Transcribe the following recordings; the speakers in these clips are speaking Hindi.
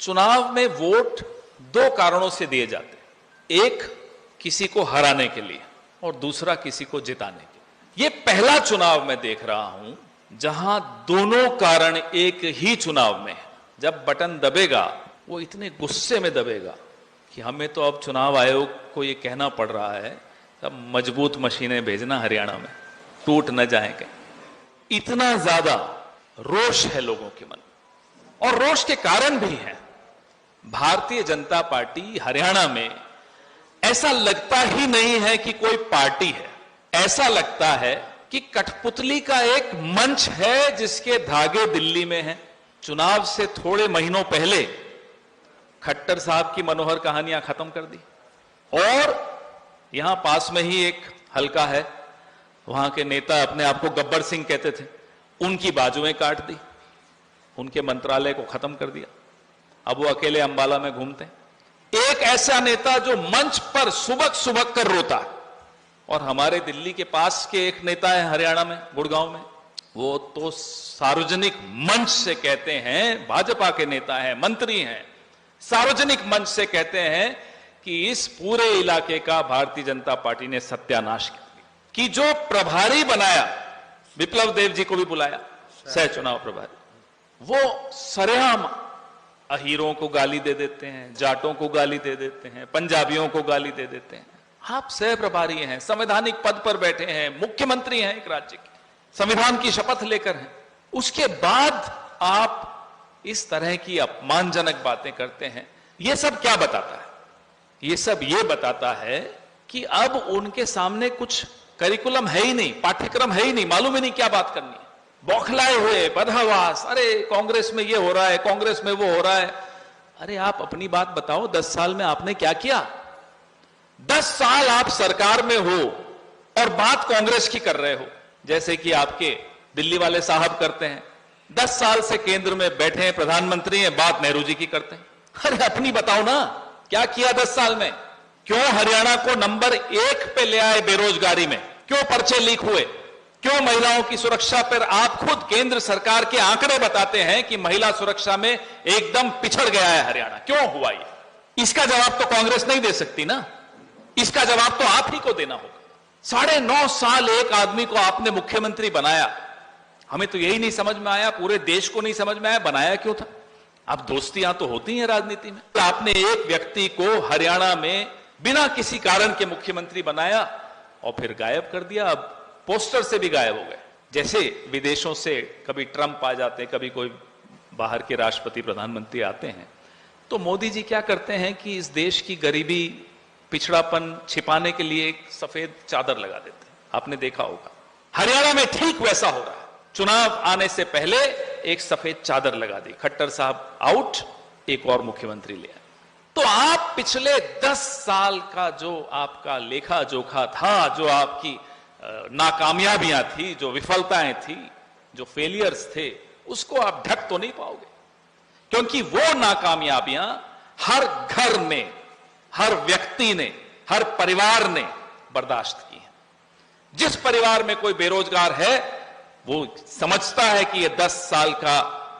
चुनाव में वोट दो कारणों से दिए जाते हैं, एक किसी को हराने के लिए और दूसरा किसी को जिताने के लिए। ये पहला चुनाव मैं देख रहा हूं जहां दोनों कारण एक ही चुनाव में है। जब बटन दबेगा वो इतने गुस्से में दबेगा कि हमें तो अब चुनाव आयोग को ये कहना पड़ रहा है अब मजबूत मशीनें भेजना हरियाणा में, टूट न जाए कहीं। इतना ज्यादा रोष है लोगों के मन, और रोष के कारण भी है। भारतीय जनता पार्टी हरियाणा में ऐसा लगता ही नहीं है कि कोई पार्टी है, ऐसा लगता है कि कठपुतली का एक मंच है जिसके धागे दिल्ली में हैं। चुनाव से थोड़े महीनों पहले खट्टर साहब की मनोहर कहानियां खत्म कर दी, और यहां पास में ही एक हलका है, वहां के नेता अपने आप को गब्बर सिंह कहते थे, उनकी बाजुएं काट दी, उनके मंत्रालय को खत्म कर दिया। अब वो अकेले अंबाला में घूमते हैं। एक ऐसा नेता जो मंच पर सुबक सुबक कर रोता है, और हमारे दिल्ली के पास के एक नेता है हरियाणा में, गुड़गांव में, वो तो सार्वजनिक मंच से कहते हैं, भाजपा के नेता हैं, मंत्री हैं, सार्वजनिक मंच से कहते हैं कि इस पूरे इलाके का भारतीय जनता पार्टी ने सत्यानाश कर दिया। कि जो प्रभारी बनाया, विप्लव देव जी को भी बुलाया सह चुनाव प्रभारी, वो सरेआम अहीरों को गाली दे देते हैं, जाटों को गाली दे देते हैं, पंजाबियों को गाली दे देते हैं। आप सह प्रभारी हैं, संवैधानिक पद पर बैठे हैं, मुख्यमंत्री हैं एक राज्य के, संविधान की शपथ लेकर हैं, उसके बाद आप इस तरह की अपमानजनक बातें करते हैं। यह सब क्या बताता है? यह सब ये बताता है कि अब उनके सामने कुछ करिकुलम है ही नहीं, पाठ्यक्रम है ही नहीं, मालूम ही नहीं क्या बात करनी है। बौखलाए हुए, बदहवास, अरे कांग्रेस में ये हो रहा है, कांग्रेस में वो हो रहा है। अरे आप अपनी बात बताओ, 10 साल में आपने क्या किया? 10 साल आप सरकार में हो और बात कांग्रेस की कर रहे हो, जैसे कि आपके दिल्ली वाले साहब करते हैं। 10 साल से केंद्र में बैठे हैं, प्रधानमंत्री हैं, बात नेहरू जी की करते हैं। अरे अपनी बताओ ना, क्या किया 10 साल में? क्यों हरियाणा को नंबर 1 पे ले आए बेरोजगारी में? क्यों पर्चे लीक हुए? क्यों महिलाओं की सुरक्षा पर आप खुद केंद्र सरकार के आंकड़े बताते हैं कि महिला सुरक्षा में एकदम पिछड़ गया है हरियाणा? क्यों हुआ ये? इसका जवाब तो कांग्रेस नहीं दे सकती ना, इसका जवाब तो आप ही को देना होगा। 9.5 साल एक आदमी को आपने मुख्यमंत्री बनाया, हमें तो यही नहीं समझ में आया, पूरे देश को नहीं समझ में आया, बनाया क्यों था? अब दोस्तियां तो होती हैं राजनीति में। आपने एक व्यक्ति को हरियाणा में बिना किसी कारण के मुख्यमंत्री बनाया और फिर गायब कर दिया। अब पोस्टर से भी गायब हो गए। जैसे विदेशों से कभी ट्रंप आ जाते हैं, कभी कोई बाहर के राष्ट्रपति प्रधानमंत्री आते हैं, तो मोदी जी क्या करते हैं कि इस देश की गरीबी, पिछड़ापन छिपाने के लिए एक सफेद चादर लगा देते हैं। आपने देखा होगा हरियाणा में ठीक वैसा हो रहा है। चुनाव आने से पहले एक सफेद चादर लगा दी, खट्टर साहब आउट, एक और मुख्यमंत्री ले आए। तो आप पिछले 10 साल का जो आपका लेखा जोखा था, जो आपकी नाकामयाबियां थी, जो विफलताएं थी, जो फेलियर्स थे, उसको आप ढक तो नहीं पाओगे, क्योंकि वो नाकामयाबियां हर घर ने, हर व्यक्ति ने, हर परिवार ने बर्दाश्त की है। जिस परिवार में कोई बेरोजगार है वो समझता है कि ये 10 साल का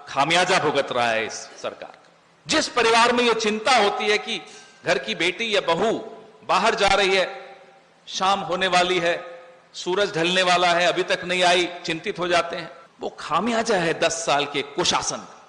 खामियाजा भुगत रहा है इस सरकार का। जिस परिवार में ये चिंता होती है कि घर की बेटी या बहू बाहर जा रही है, शाम होने वाली है, सूरज ढलने वाला है, अभी तक नहीं आई, चिंतित हो जाते हैं। वो खामियाजा है 10 साल के कुशासन का।